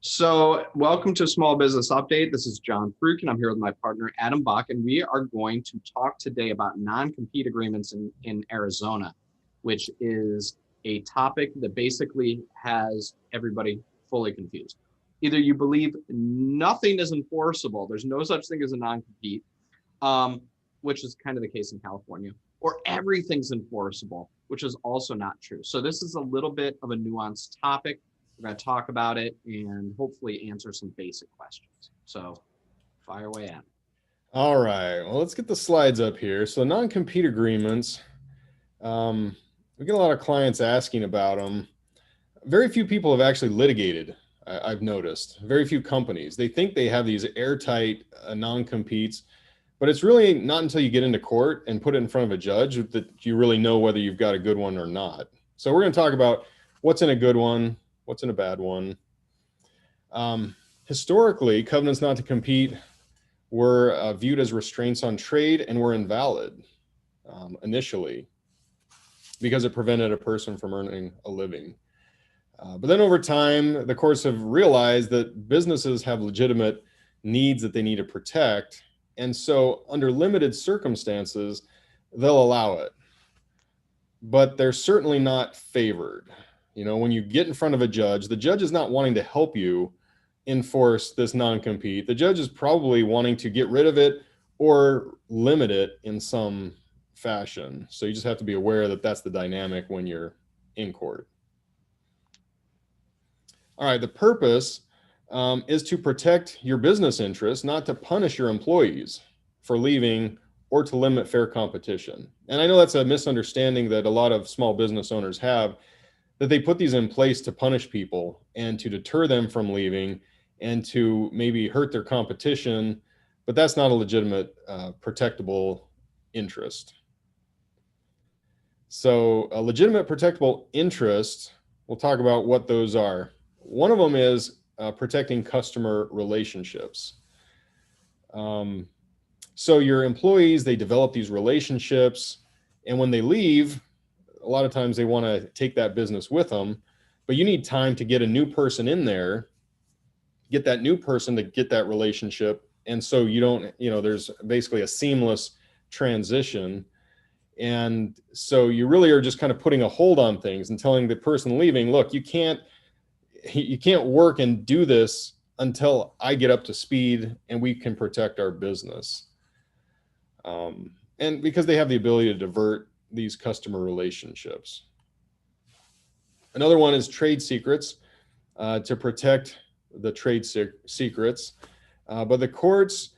So, welcome to Small Business Update. This is John Frutkin. I'm here with my partner, Adam Buck, and we are going to talk today about non-compete agreements in Arizona, which is a topic that basically has everybody fully confused. Either you believe nothing is enforceable, there's no such thing as a non-compete, which is kind of the case in California, or everything's enforceable, which is also not true. So, this is a little bit of a nuanced topic. We're going to talk about it and hopefully answer some basic questions. So fire away at. All right, well, let's get the slides up here. So non-compete agreements, we get a lot of clients asking about them. Very few people have actually litigated, I've noticed. Very few companies. They think they have these airtight non-competes, but it's really not until you get into court and put it in front of a judge that you really know whether you've got a good one or not. So we're going to talk about what's in a good one, what's in a bad one. Historically, covenants not to compete were viewed as restraints on trade and were invalid initially because it prevented a person from earning a living. But then over time, the courts have realized that businesses have legitimate needs that they need to protect. And so under limited circumstances, they'll allow it. But they're certainly not favored. You know, when you get in front of a judge, the judge is not wanting to help you enforce this non-compete. The judge is probably wanting to get rid of it or limit it in some fashion. So you just have to be aware that that's the dynamic when you're in court. All right, the purpose is to protect your business interests, not to punish your employees for leaving or to limit fair competition. And I know that's a misunderstanding that a lot of small business owners have, that they put these in place to punish people and to deter them from leaving and to maybe hurt their competition, but that's not a legitimate protectable interest. So a legitimate protectable interest, we'll talk about what those are. One of them is protecting customer relationships. So your employees, they develop these relationships, and when they leave, a lot of times they want to take that business with them, but you need time to get a new person in there, get that new person to get that relationship. And so you don't, there's basically a seamless transition. And so you really are just kind of putting a hold on things and telling the person leaving, look, you can't work and do this until I get up to speed and we can protect our business. And because they have the ability to divert these customer relationships. Another one is trade secrets, to protect the trade secrets. But the courts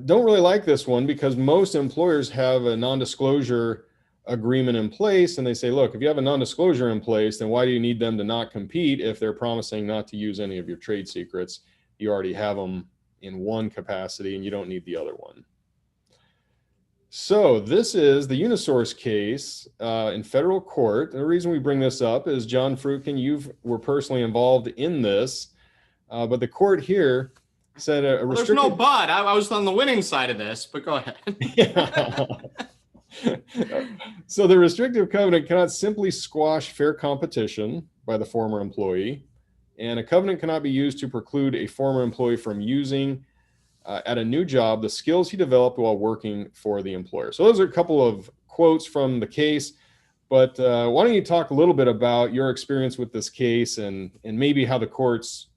don't really like this one because most employers have a non-disclosure agreement in place. And they say, look, if you have a non-disclosure in place, then why do you need them to not compete if they're promising not to use any of your trade secrets? You already have them in one capacity and you don't need the other one. So this is the Unisource case in federal court. The reason we bring this up is, John Frutkin, you were personally involved in this, but the court here said a restricted... There's no but. I was on the winning side of this, but go ahead. Yeah. So the restrictive covenant cannot simply squash fair competition by the former employee, and a covenant cannot be used to preclude a former employee from using at a new job the skills he developed while working for the employer. So those are a couple of quotes from the case, but why don't you talk a little bit about your experience with this case and maybe how the courts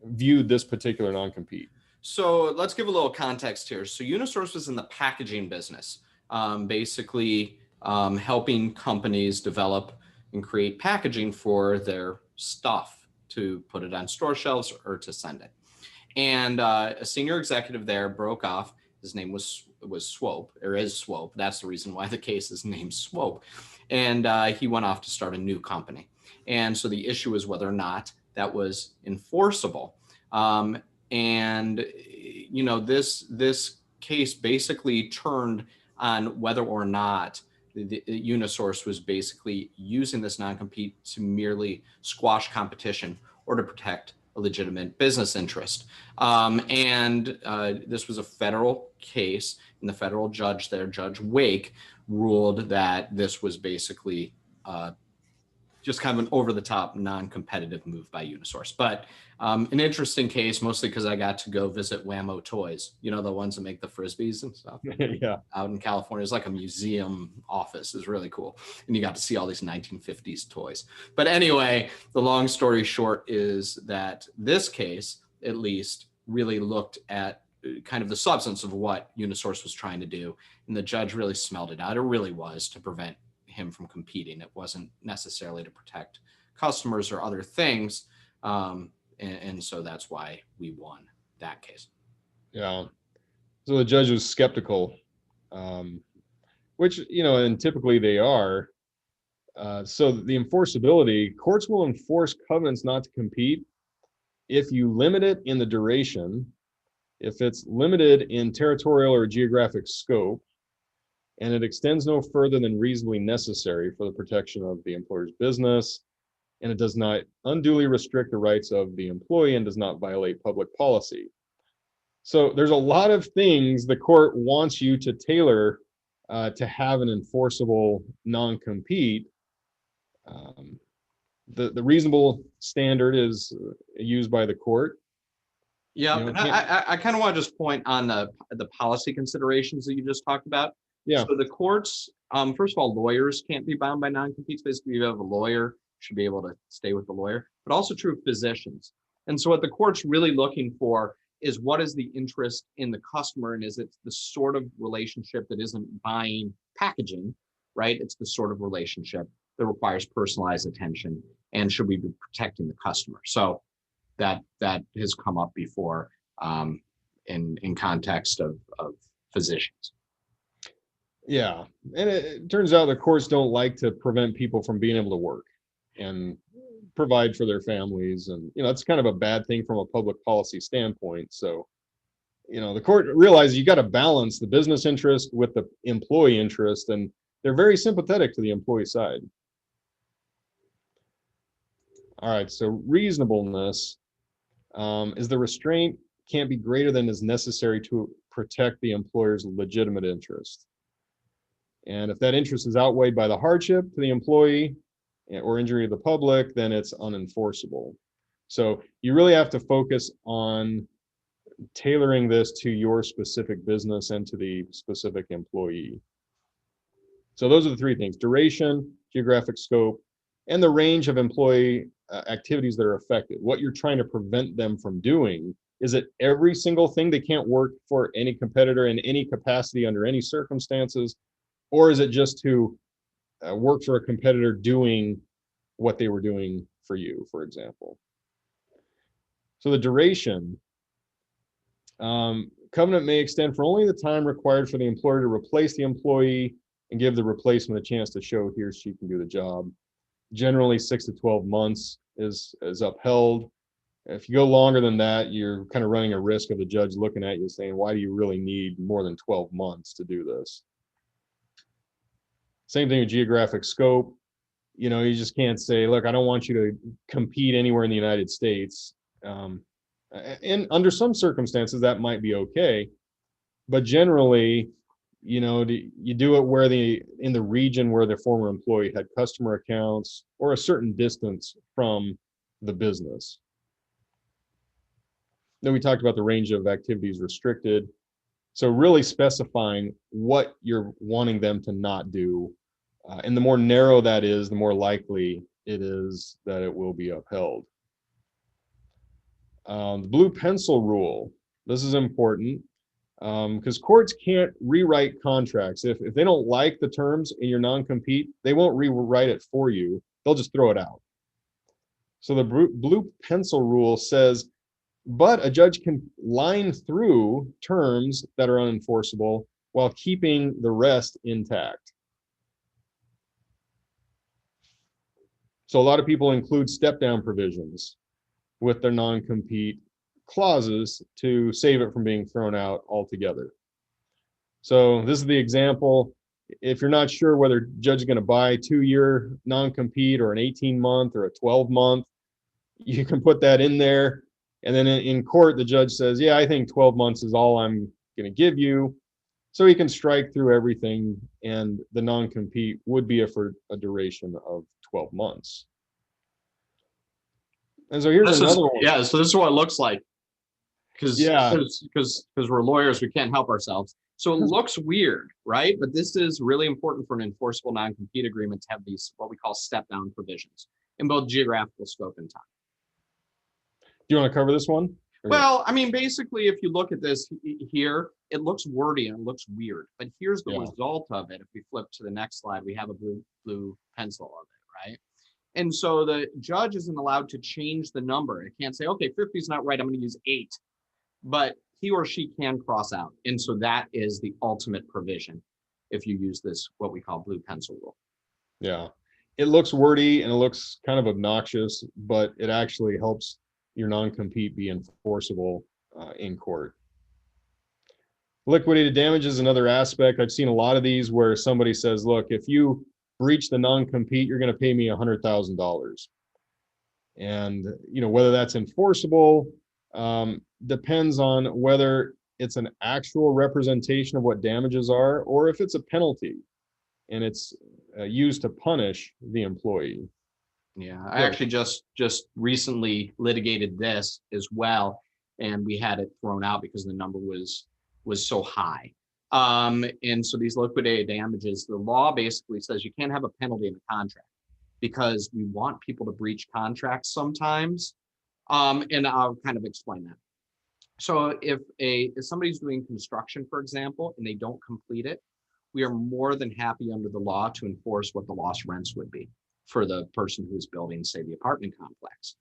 viewed this particular non-compete? So let's give a little context here. So Unisource was in the packaging business, basically helping companies develop and create packaging for their stuff to put it on store shelves or to send it. And a senior executive there broke off. His name was Swope, or is Swope. That's the reason why the case is named Swope. And he went off to start a new company. And so the issue is whether or not that was enforceable. This case basically turned on whether or not the Unisource was basically using this non-compete to merely squash competition or to protect a legitimate business interest. This was a federal case, and the federal judge there, Judge Wake, ruled that this was basically just kind of an over-the-top, non-competitive move by Unisource. But an interesting case, mostly because I got to go visit Whammo Toys, the ones that make the Frisbees and stuff. Yeah. Out in California. It's like a museum office. It's really cool. And you got to see all these 1950s toys. But anyway, the long story short is that this case, at least, really looked at kind of the substance of what Unisource was trying to do. And the judge really smelled it out. It really was to prevent him from competing. It wasn't necessarily to protect customers or other things. And so that's why we won that case. Yeah. So the judge was skeptical, which, and typically they are. So the enforceability, courts will enforce covenants not to compete if you limit it in the duration, if it's limited in territorial or geographic scope, and it extends no further than reasonably necessary for the protection of the employer's business, and it does not unduly restrict the rights of the employee and does not violate public policy. So there's a lot of things the court wants you to tailor to have an enforceable non-compete. The reasonable standard is used by the court. Yeah, and I kind of want to just point on the policy considerations that you just talked about. Yeah. So the courts, first of all, lawyers can't be bound by non-competes. Basically, you have a lawyer, should be able to stay with the lawyer, but also true of physicians. And so what the court's really looking for is what is the interest in the customer, and is it the sort of relationship that isn't buying packaging, right? It's the sort of relationship that requires personalized attention, and should we be protecting the customer? So that has come up before in context of physicians. Yeah, and it turns out the courts don't like to prevent people from being able to work and provide for their families, and it's kind of a bad thing from a public policy standpoint. So the court realizes you got to balance the business interest with the employee interest, and they're very sympathetic to the employee side. All right, so reasonableness is the restraint can't be greater than is necessary to protect the employer's legitimate interest. And if that interest is outweighed by the hardship to the employee or injury to the public, then it's unenforceable. So you really have to focus on tailoring this to your specific business and to the specific employee. So those are the three things: duration, geographic scope, and the range of employee activities that are affected. What you're trying to prevent them from doing. Is it every single thing they can't work for any competitor in any capacity under any circumstances? Or is it just to work for a competitor doing what they were doing for you, for example? So the duration, covenant may extend for only the time required for the employer to replace the employee and give the replacement a chance to show he or she can do the job. Generally 6 to 12 months is upheld. If you go longer than that, you're kind of running a risk of the judge looking at you saying, why do you really need more than 12 months to do this? Same thing with geographic scope. You just can't say, look, I don't want you to compete anywhere in the United States. And under some circumstances, that might be okay. But generally, you do it where in the region where the former employee had customer accounts or a certain distance from the business. Then we talked about the range of activities restricted. So really specifying what you're wanting them to not do. And the more narrow that is, the more likely it is that it will be upheld. The blue pencil rule, this is important because courts can't rewrite contracts. If they don't like the terms in your non-compete, they won't rewrite it for you. They'll just throw it out. So the blue pencil rule says, but a judge can line through terms that are unenforceable while keeping the rest intact. So a lot of people include step-down provisions with their non-compete clauses to save it from being thrown out altogether. So this is the example. If you're not sure whether a judge is going to buy a 2-year non-compete or an 18-month or a 12-month, you can put that in there. And then in court, the judge says, yeah, I think 12 months is all I'm going to give you. So he can strike through everything, and the non-compete would be for a duration of 12 months. And so here's This is, another one. yeah, so this is what it looks like. Yeah. Because we're lawyers, we can't help ourselves. So it looks weird, right? But this is really important for an enforceable non-compete agreement to have these, what we call step-down provisions in both geographical scope and time. Do you want to cover this one? Well, I mean, basically, if you look at this here, it looks wordy and it looks weird. But here's the result of it. If we flip to the next slide, we have a blue pencil of it, right? And so the judge isn't allowed to change the number. It can't say, okay, 50 is not right, I'm going to use 8. But he or she can cross out. And so that is the ultimate provision if you use this, what we call blue pencil rule. Yeah. It looks wordy and it looks kind of obnoxious, but it actually helps your non-compete be enforceable in court. Liquidated damage is another aspect. I've seen a lot of these where somebody says, look, if you breach the non-compete, you're going to pay me $100,000. And, whether that's enforceable depends on whether it's an actual representation of what damages are, or if it's a penalty and it's used to punish the employee. Yeah, I actually just recently litigated this as well, and we had it thrown out because the number was so high. And so these liquidated damages, the law basically says you can't have a penalty in a contract because we want people to breach contracts sometimes. And I'll kind of explain that. So if somebody's doing construction, for example, and they don't complete it, we are more than happy under the law to enforce what the lost rents would be for the person who's building, say, the apartment complex.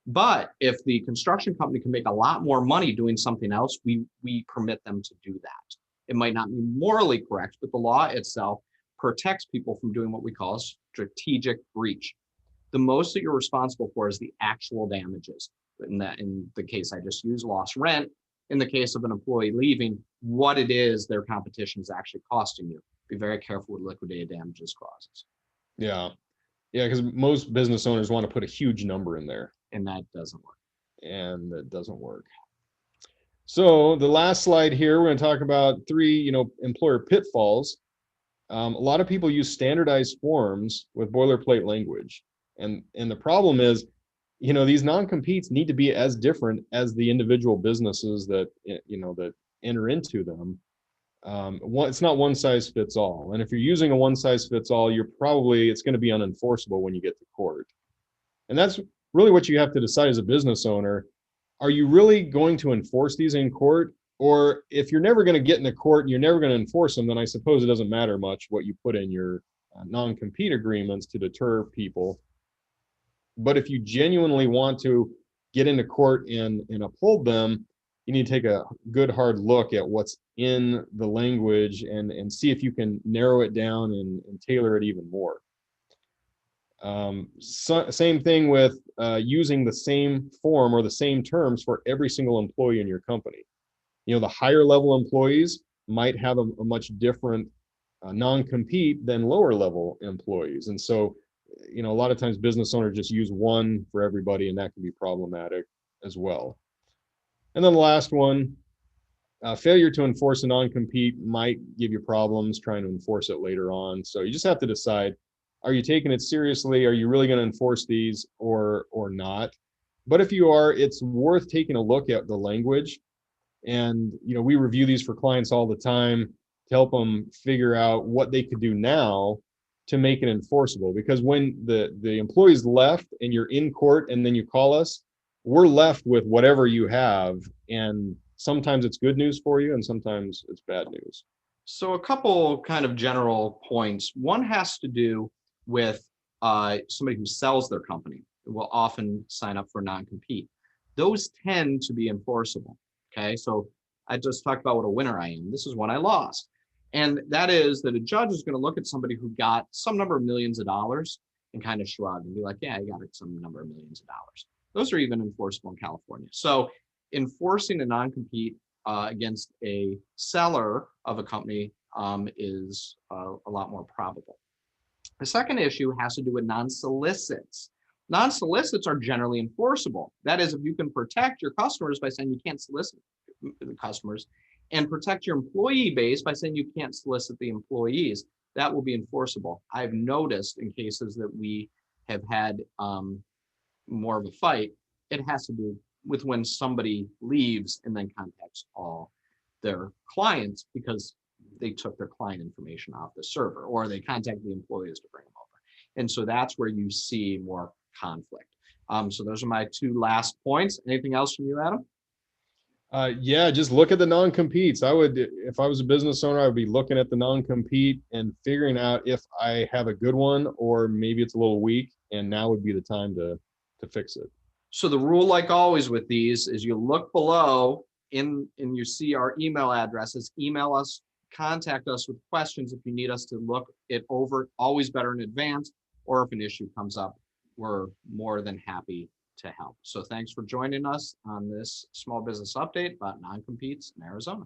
But if the construction company can make a lot more money doing something else, we permit them to do that. It might not be morally correct, but the law itself protects people from doing what we call a strategic breach. The most that you're responsible for is the actual damages. In the case I just used, lost rent. In the case of an employee leaving, what it is their competition is actually costing you. Be very careful with liquidated damages clauses. Yeah, because most business owners want to put a huge number in there. And that doesn't work. So the last slide here, we're going to talk about 3, employer pitfalls. A lot of people use standardized forms with boilerplate language. And the problem is, these non-competes need to be as different as the individual businesses that, that enter into them. It's not one size fits all. And if you're using a one size fits all, it's going to be unenforceable when you get to court. And that's really what you have to decide as a business owner. Are you really going to enforce these in court? Or if you're never going to get into court and you're never going to enforce them, then I suppose it doesn't matter much what you put in your non-compete agreements to deter people. But if you genuinely want to get into court and uphold them, you need to take a good hard look at what's in the language and see if you can narrow it down and tailor it even more. Same thing with using the same form or the same terms for every single employee in your company. The higher level employees might have a much different non-compete than lower level employees. And so, a lot of times business owners just use one for everybody, and that can be problematic as well. And then the last one, failure to enforce a non-compete might give you problems trying to enforce it later on. So you just have to decide, are you taking it seriously? Are you really going to enforce these or not? But if you are, it's worth taking a look at the language. And, we review these for clients all the time to help them figure out what they could do now to make it enforceable. Because when the employee's left and you're in court and then you call us, we're left with whatever you have. And sometimes it's good news for you and sometimes it's bad news. So a couple kind of general points. One has to do with somebody who sells their company will often sign up for non-compete. Those tend to be enforceable. Okay, so I just talked about what a winner I am. This is one I lost. And that is that a judge is going to look at somebody who got some number of millions of dollars and kind of shrug and be like, yeah, I got some number of millions of dollars. Those are even enforceable in California. So enforcing a non-compete against a seller of a company is a lot more probable. The second issue has to do with non-solicits. Non-solicits are generally enforceable. That is, if you can protect your customers by saying you can't solicit the customers and protect your employee base by saying you can't solicit the employees, that will be enforceable. I've noticed in cases that we have had more of a fight, it has to do with when somebody leaves and then contacts all their clients because they took their client information off the server, or they contact the employees to bring them over. And so that's where you see more conflict. So those are my two last points. Anything else from you, Adam? Yeah, just look at the non-competes. I would, if I was a business owner, I would be looking at the non-compete and figuring out if I have a good one or maybe it's a little weak, and now would be the time to fix it. So the rule, like always with these, is you look below and you see our email addresses. Email us, contact us with questions if you need us to look it over. Always better in advance, or if an issue comes up, we're more than happy to help. So thanks for joining us on this small business update about non-competes in Arizona.